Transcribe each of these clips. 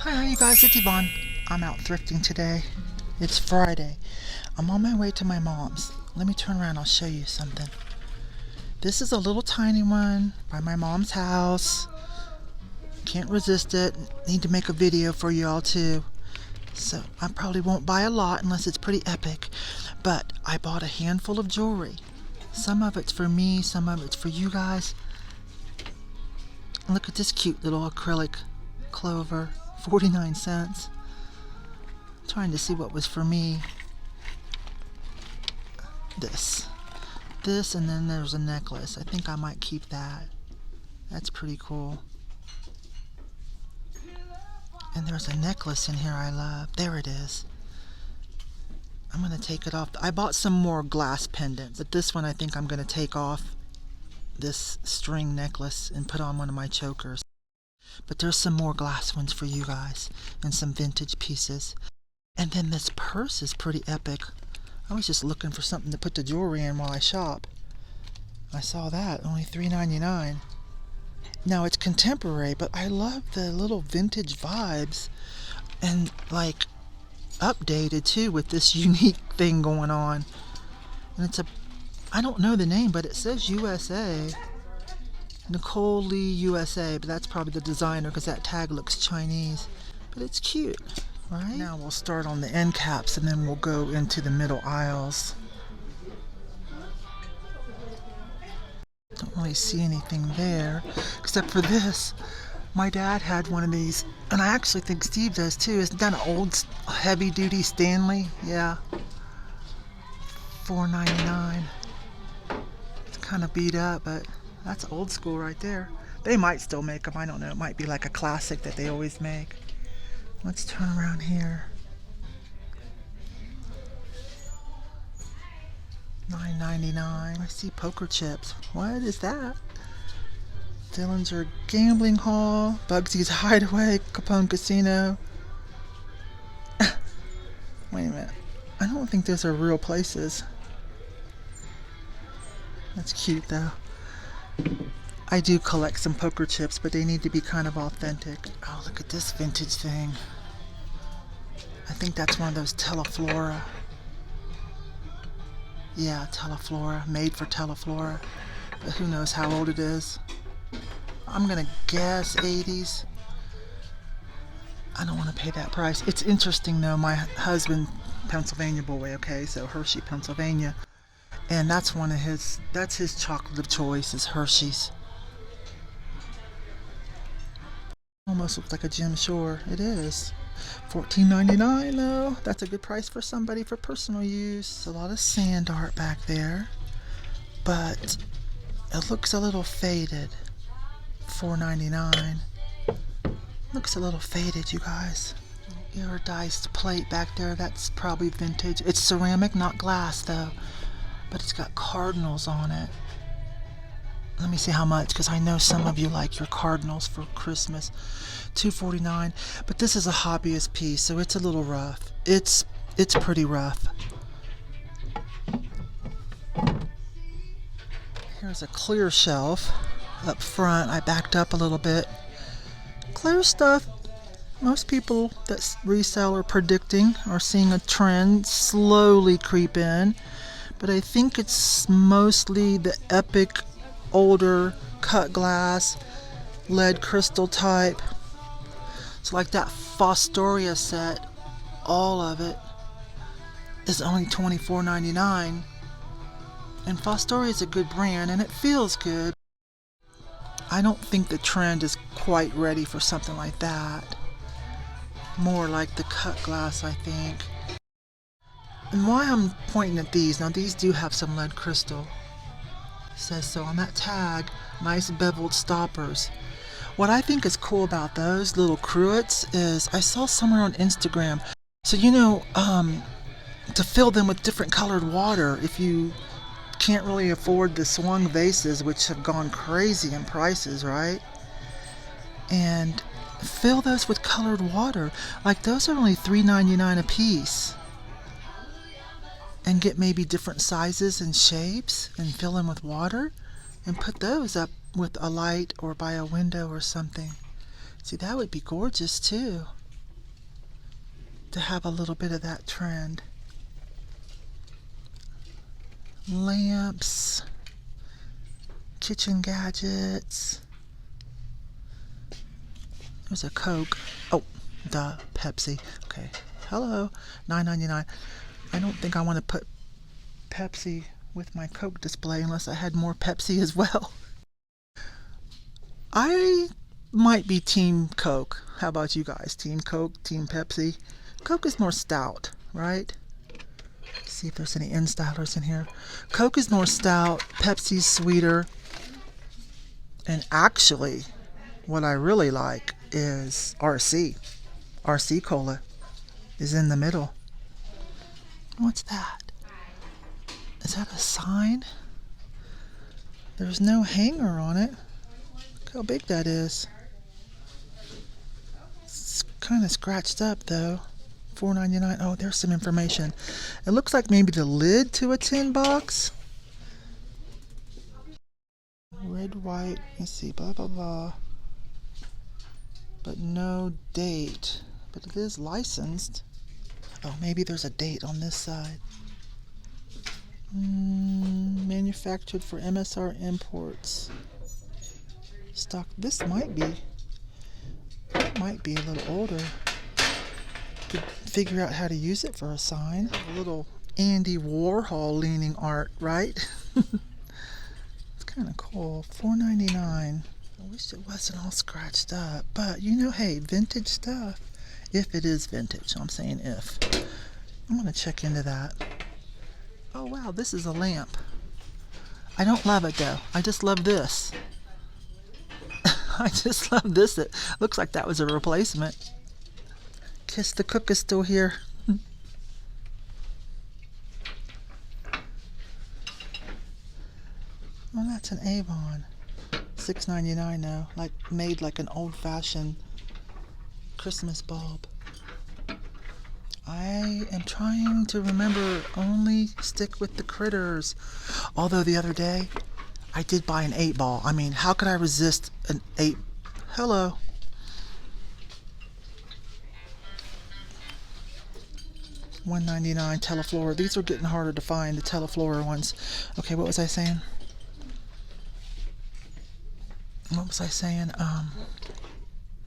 Hi you guys, it's Yvon. I'm out thrifting today. It's Friday. I'm on my way to my mom's. Let me turn around, I'll show you something. This is a little tiny one by my mom's house. Can't resist it. Need to make a video for you all too. So I probably won't buy a lot unless it's pretty epic. But I bought a handful of jewelry. Some of it's for me, some of it's for you guys. Look at this cute little acrylic clover. 49 cents. Trying to see what was for me. This, and then there's a necklace. I think I might keep that. That's pretty cool. And there's a necklace in here I love. There it is. I'm going to take it off. I bought some more glass pendants, but this one I think I'm going to take off this string necklace and put on one of my chokers. But there's some more glass ones for you guys and some vintage pieces. And then this purse is pretty epic. I was just looking for something to put the jewelry in while I shop. I saw that, only $3.99. Now it's contemporary, but I love the little vintage vibes and like updated too with this unique thing going on. And it's I don't know the name, but it says USA. Nicole Lee USA, but that's probably the designer because that tag looks Chinese. But it's cute, right? Now we'll start on the end caps and then we'll go into the middle aisles. Don't really see anything there except for this. My dad had one of these, and I actually think Steve does too. Isn't that an old heavy duty Stanley? Yeah. $4.99. It's kind of beat up, but that's old school right there. They might still make them. I don't know. It might be like a classic that they always make. Let's turn around here. $9.99. I see poker chips. What is that? Dillinger Gambling Hall. Bugsy's Hideaway. Capone Casino. Wait a minute. I don't think those are real places. That's cute though. I do collect some poker chips, but they need to be kind of authentic. Oh, look at this vintage thing. I think that's one of those Teleflora. Yeah, Teleflora, made for Teleflora. But who knows how old it is. I'm gonna guess 80s. I don't want to pay that price. It's interesting though, my husband, Pennsylvania boy, okay, so Hershey, Pennsylvania. And that's that's his chocolate of choice is Hershey's. Almost looks like a Jim Shore. It is. $14.99 though. That's a good price for somebody for personal use. A lot of sand art back there. But it looks a little faded. $4.99. Looks a little faded, you guys. Iridized plate back there. That's probably vintage. It's ceramic, not glass though. But it's got cardinals on it. Let me see how much, because I know some of you like your cardinals for Christmas. $2.49. But this is a hobbyist piece, so it's a little rough. It's pretty rough. Here's a clear shelf up front. I backed up a little bit. Clear stuff. Most people that resell are predicting are seeing a trend slowly creep in. But I think it's mostly the epic, older, cut glass, lead crystal type. So like that Fostoria set, all of it is only $24.99. And Fostoria is a good brand and it feels good. I don't think the trend is quite ready for something like that. More like the cut glass, I think. And why I'm pointing at these, now these do have some lead crystal. It says so on that tag, nice beveled stoppers. What I think is cool about those little cruets is I saw somewhere on Instagram. So to fill them with different colored water if you can't really afford the swung vases, which have gone crazy in prices, right? And fill those with colored water. Like those are only $3.99 a piece. And get maybe different sizes and shapes and fill them with water and put those up with a light or by a window or something. See, that would be gorgeous too. to have a little bit of that trend. Lamps, kitchen gadgets. There's a Coke. Oh, duh, Pepsi. Okay. Hello, $9.99. I don't think I want to put Pepsi with my Coke display unless I had more Pepsi as well. I might be Team Coke. How about you guys? Team Coke, Team Pepsi? Coke is more stout, right? Let's see if there's any in-stylers in here. Coke is more stout, Pepsi's sweeter. And actually, what I really like is RC. RC Cola is in the middle. What's that? Is that a sign? There's no hanger on it. Look how big that is. It's kind of scratched up though. $4.99. Oh, there's some information. It looks like maybe the lid to a tin box. Red, white, let's see, blah, blah, blah. But no date. But it is licensed. Oh, maybe there's a date on this side. Manufactured for MSR imports. Stock. This might be a little older. Could figure out how to use it for a sign. A little Andy Warhol leaning art, right? It's kind of cool. $4.99. I wish it wasn't all scratched up, but you know, hey, vintage stuff. If it is vintage, I'm saying if. I'm gonna check into that. Oh wow, this is a lamp. I don't love it though. I just love this. I just love this. It looks like that was a replacement. Kiss the Cook is still here. Well, that's an Yvon. $6.99 now. Like made like an old-fashioned Christmas bulb. I am trying to remember only stick with the critters. Although the other day I did buy an 8-ball. I mean, how could I resist an 8? Hello. $1.99 Teleflora. These are getting harder to find, the Teleflora ones. Okay, what was I saying?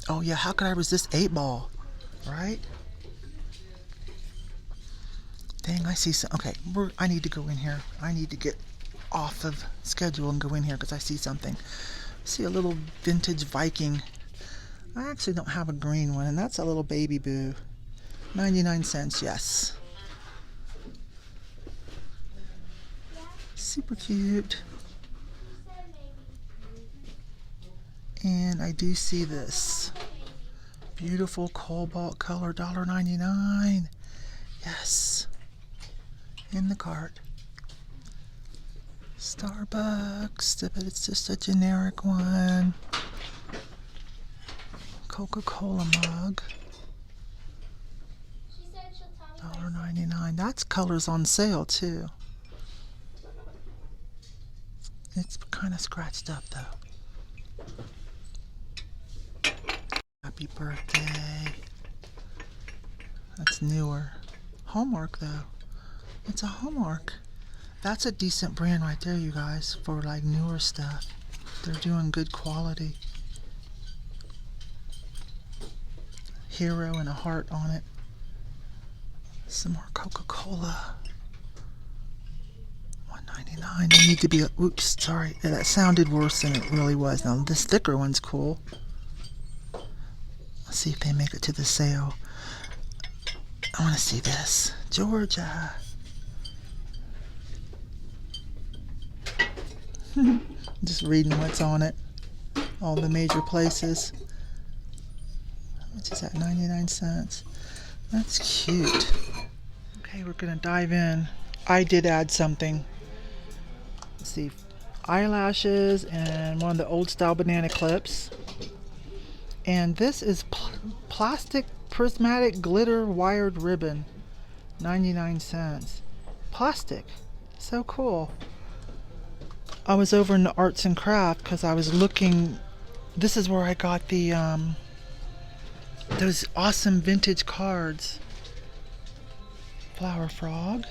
Oh yeah, how could I resist 8-ball? Right? Dang, I see some. Okay, I need to go in here. I need to get off of schedule and go in here because I see something. I see a little vintage Viking. I actually don't have a green one, and that's a little baby boo. 99 cents, yes. Super cute. And I do see this beautiful cobalt color, $1.99. Yes. In the cart. Starbucks, but it's just a generic one. Coca-Cola mug. $1.99. That's colors on sale too. It's kind of scratched up though. Happy birthday. That's newer. Hallmark though. It's a Hallmark. That's a decent brand right there, you guys, for like newer stuff. They're doing good quality. Hero and a heart on it. Some more Coca-Cola. $1.99. You need to be. Oops, sorry. Yeah, that sounded worse than it really was. Now this thicker one's cool. Let's see if they make it to the sale. I want to see this. Georgia. Just reading what's on it. All the major places. How much is that? 99 cents. That's cute. Okay, we're gonna dive in. I did add something. Let's see. Eyelashes and one of the old style banana clips. And this is plastic prismatic glitter wired ribbon. 99 cents. Plastic. So cool. I was over in the arts and craft because I was looking. This is where I got the those awesome vintage cards. flower frog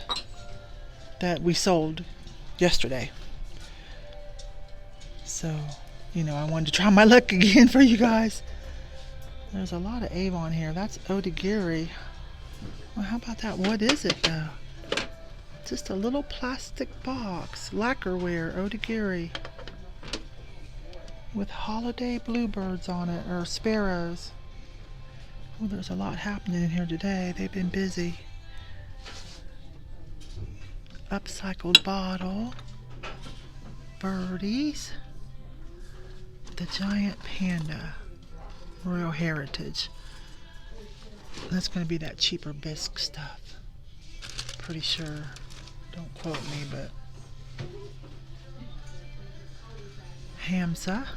that we sold yesterday. So, you know, I wanted to try my luck again for you guys. There's a lot of Yvon here. That's Odagiri. Well, how about that? What is it though? Just a little plastic box. Lacquerware, Odagiri. With holiday bluebirds on it, or sparrows. Oh, there's a lot happening in here today. They've been busy. Upcycled bottle. Birdies. The giant panda. Royal Heritage. That's going to be that cheaper bisque stuff. Pretty sure. Don't quote me, but Hamza.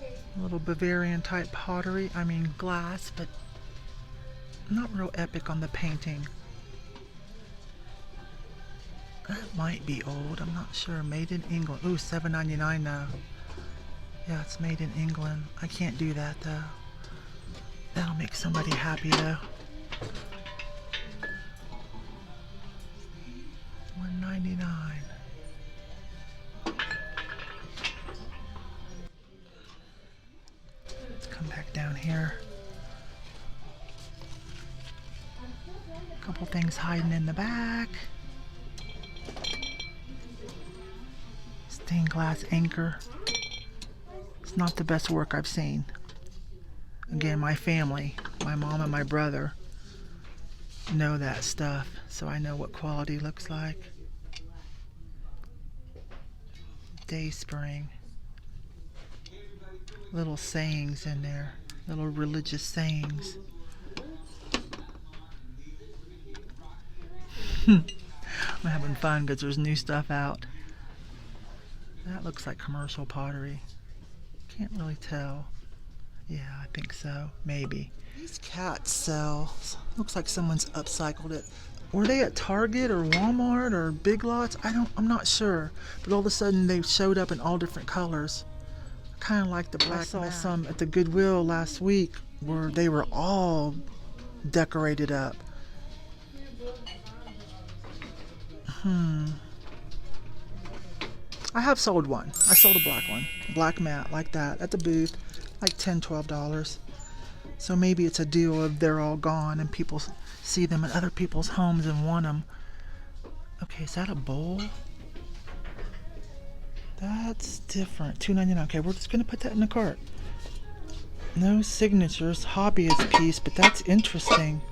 A little Bavarian type pottery. I mean glass, but not real epic on the painting. That might be old. I'm not sure. Made in England. Ooh, $7.99 now. Yeah, it's made in England. I can't do that though. That'll make somebody happy though. $1.99. Let's come back down here. A couple things hiding in the back. Stained glass anchor. It's not the best work I've seen. Again, my family, my mom and my brother know that stuff, so I know what quality looks like. Dayspring. Little sayings in there, little religious sayings. I'm having fun because there's new stuff out. That looks like commercial pottery. Can't really tell. Yeah, I think so. Maybe. These cats sell. Looks like someone's upcycled it. Were they at Target or Walmart or Big Lots? I'm not sure. But all of a sudden they showed up in all different colors. Kind of like the black. I saw some at the Goodwill last week where they were all decorated up. I have sold one. I sold a black one. Black mat like that at the booth. Like $10, $12. So maybe it's a deal of they're all gone and people see them in other people's homes and want them. Okay, is that a bowl? That's different. $2.99. Okay, we're just going to put that in the cart. No signatures. Hobbyist piece, but that's interesting.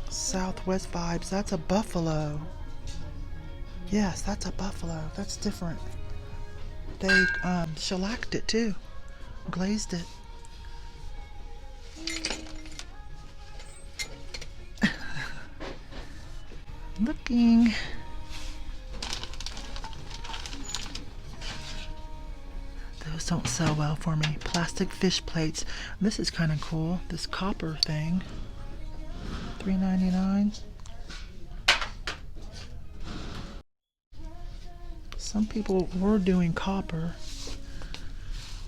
Southwest Vibes. That's a buffalo. Yes, that's a buffalo. That's different. They shellacked it too. Glazed it. Looking. Those don't sell well for me. Plastic fish plates. This is kind of cool. This copper thing. $3.99. Some people were doing copper.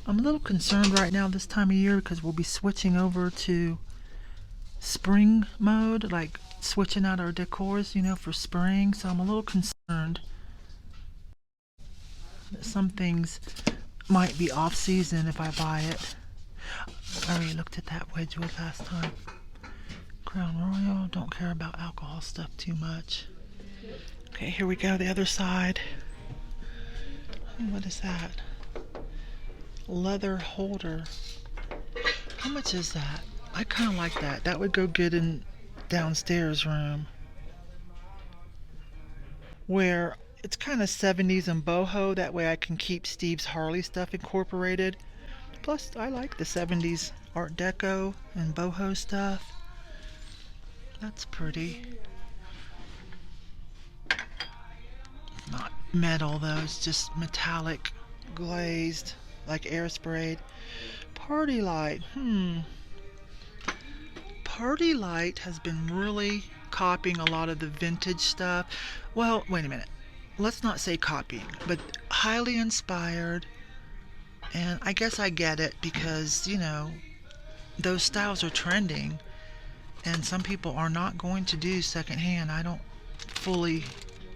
I'm a little concerned right now this time of year because we'll be switching over to spring mode, like switching out our decors, you know, for spring. So I'm a little concerned that some things might be off season if I buy it. I already looked at that Wedgwood last time. Crown Royal, don't care about alcohol stuff too much. Okay, here we go, the other side. What is that? Leather holder. How much is that? I kind of like that. That would go good in downstairs room. Where it's kind of 70s and boho. That way I can keep Steve's Harley stuff incorporated. Plus, I like the 70s Art Deco and boho stuff. That's pretty. Not metal though, it's just metallic glazed, like air sprayed. Party light. Party light has been really copying a lot of the vintage stuff. Well, wait a minute. Let's not say copying, but highly inspired. And I guess I get it because, you know, those styles are trending, and some people are not going to do secondhand. I don't fully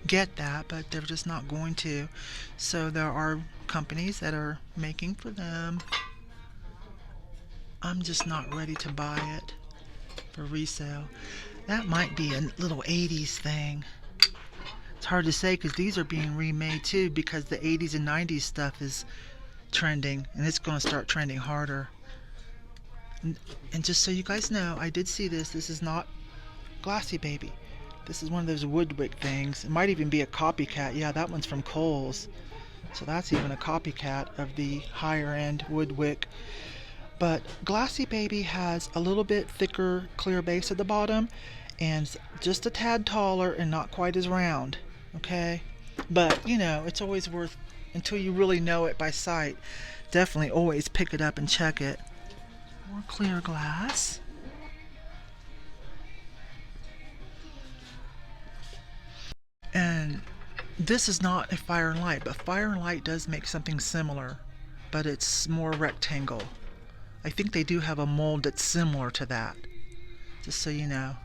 get that, but they're just not going to. So there are companies that are making for them. I'm just not ready to buy it for resale. That might be a little 80s thing. It's hard to say because these are being remade too, because the 80s and 90s stuff is trending, and it's going to start trending harder. And just so you guys know, I did see this. This is not Glassy Baby. This is one of those Woodwick things. It might even be a copycat. Yeah, that one's from Kohl's. So that's even a copycat of the higher end Woodwick. But Glassy Baby has a little bit thicker clear base at the bottom and just a tad taller and not quite as round. Okay? But, you know, it's always worth, until you really know it by sight, definitely always pick it up and check it. More clear glass. And this is not a Fire and Light, but Fire and Light does make something similar, but it's more rectangle. I think they do have a mold that's similar to that, just so you know.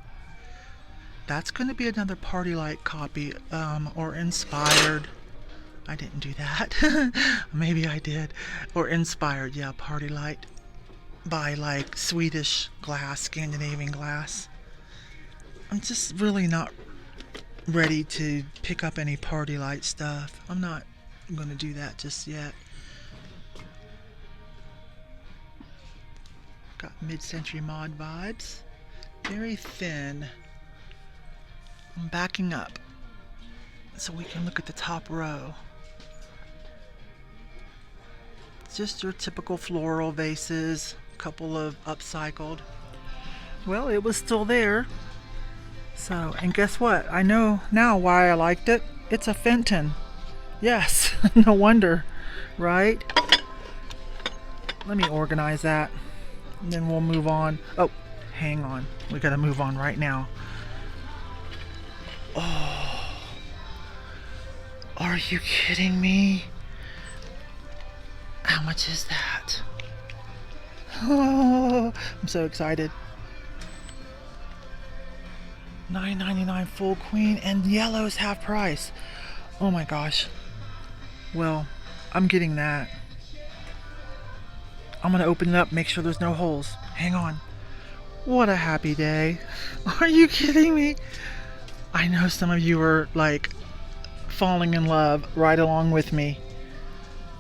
That's going to be another Party Light copy, or inspired. I didn't do that. Maybe I did. Or inspired, yeah, Party Light by like Swedish glass, Scandinavian glass. I'm just really not ready to pick up any Party Light stuff. I'm not going to do that just yet. Got mid-century mod vibes. Very thin. I'm backing up so we can look at the top row. It's just your typical floral vases, a couple of upcycled. Well, it was still there. So, and guess what? I know now why I liked it. It's a Fenton. Yes, no wonder, right? Let me organize that, and then we'll move on. Oh, hang on. We gotta move on right now. Oh, are you kidding me? How much is that? Oh, I'm so excited. $9.99 full queen, and yellow's half price. Oh my gosh. Well, I'm getting that. I'm gonna open it up, make sure there's no holes. Hang on. What a happy day. Are you kidding me? I know some of you are like falling in love right along with me.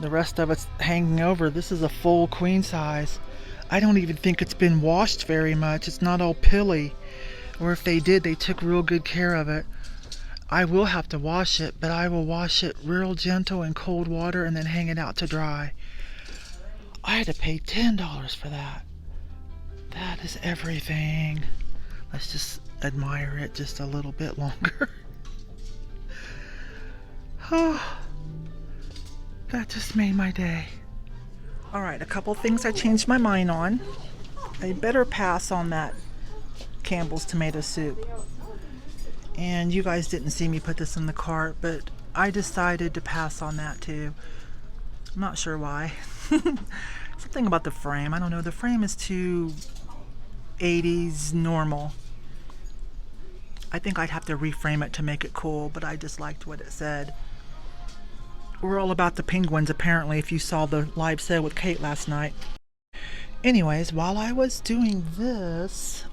The rest of it's hanging over. This is a full queen size. I don't even think it's been washed very much. It's not all pilly. Or if they did, they took real good care of it. I will have to wash it, but I will wash it real gentle in cold water and then hang it out to dry. I had to pay $10 for that. That is everything. Let's just admire it just a little bit longer. Oh, that just made my day. All right, a couple things I changed my mind on. I better pass on that Campbell's tomato soup. And you guys didn't see me put this in the cart, but I decided to pass on that too. I'm not sure why. Something about the frame. I don't know. The frame is too 80s normal. I think I'd have to reframe it to make it cool, but I just liked what it said. We're all about the penguins, apparently, if you saw the live sale with Kate last night. Anyways, while I was doing this,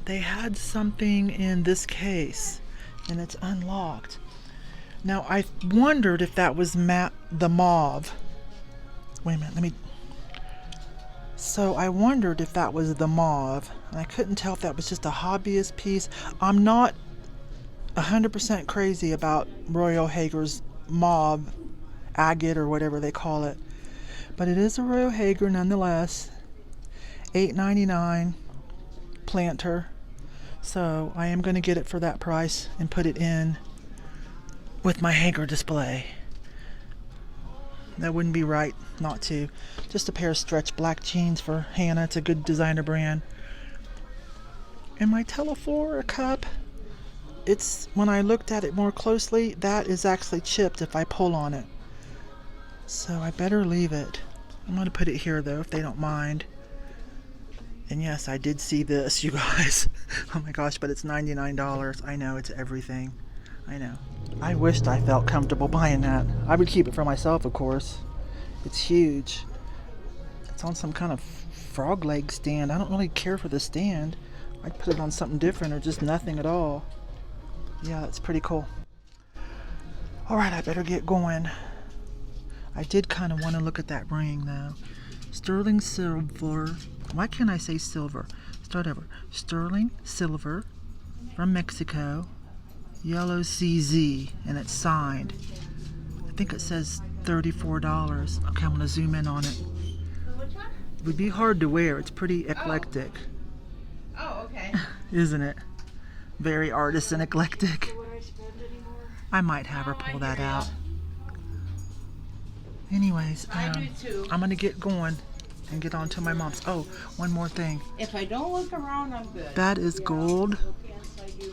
they had something in this case, and it's unlocked. Now, I wondered if that was the mauve. Wait a minute, So I wondered if that was the mauve, and I couldn't tell if that was just a hobbyist piece. I'm not 100% crazy about Royal Hager's mauve, agate, or whatever they call it. But it is a Royal Hager nonetheless. $8.99 planter. So I am going to get it for that price and put it in with my Hager display. That wouldn't be right not to. Just a pair of stretch black jeans for Hannah. It's a good designer brand. And my Teleflora cup, it's, when I looked at it more closely, that is actually chipped if I pull on it. So I better leave it. I'm going to put it here though, if they don't mind. And yes, I did see this, you guys. Oh my gosh, but it's $99. I know, it's everything. I know. I wished I felt comfortable buying that. I would keep it for myself, of course. It's huge. It's on some kind of frog leg stand. I don't really care for the stand. I'd put it on something different or just nothing at all. Yeah, that's pretty cool. Alright, I better get going. I did kind of want to look at that ring though. Sterling silver. Why can't I say silver? Start over. Sterling silver from Mexico. Yellow CZ. And it's signed. I think it says $34. Okay, I'm going to zoom in on it. It would be hard to wear. It's pretty eclectic. Oh, okay. Isn't it? Very artisan eclectic. I might have her pull that out. Anyways, I'm going to get going and get on to my mom's. Oh, one more thing. If I don't look around, I'm good. That is gold.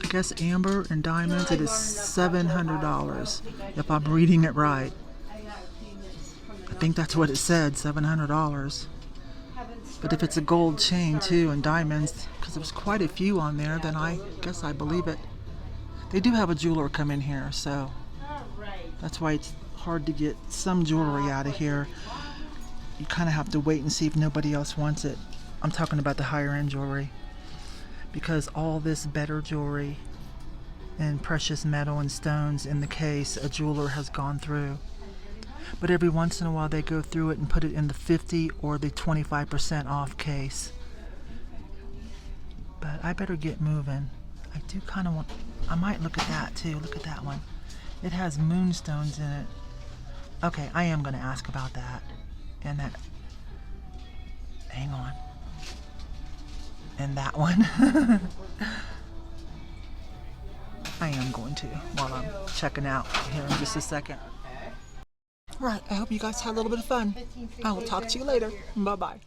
I guess amber and diamonds. It is $700 if I'm reading it right. I think that's what it said, $700. But if it's a gold chain too and diamonds, because there's quite a few on there, then I guess I believe it. They do have a jeweler come in here, so that's why it's hard to get some jewelry out of here. You kind of have to wait and see if nobody else wants it. I'm talking about the higher end jewelry, because all this better jewelry and precious metal and stones in the case, a jeweler has gone through. But every once in a while they go through it and put it in the 50 or the 25% off case. But I better get moving. I do kind of want, I might look at that too. Look at that one. It has moonstones in it. Okay, I am going to ask about that. And that, hang on. And that one. I am going to while I'm checking out here in just a second. Right, I hope you guys had a little bit of fun. I will talk to you later. Bye-bye.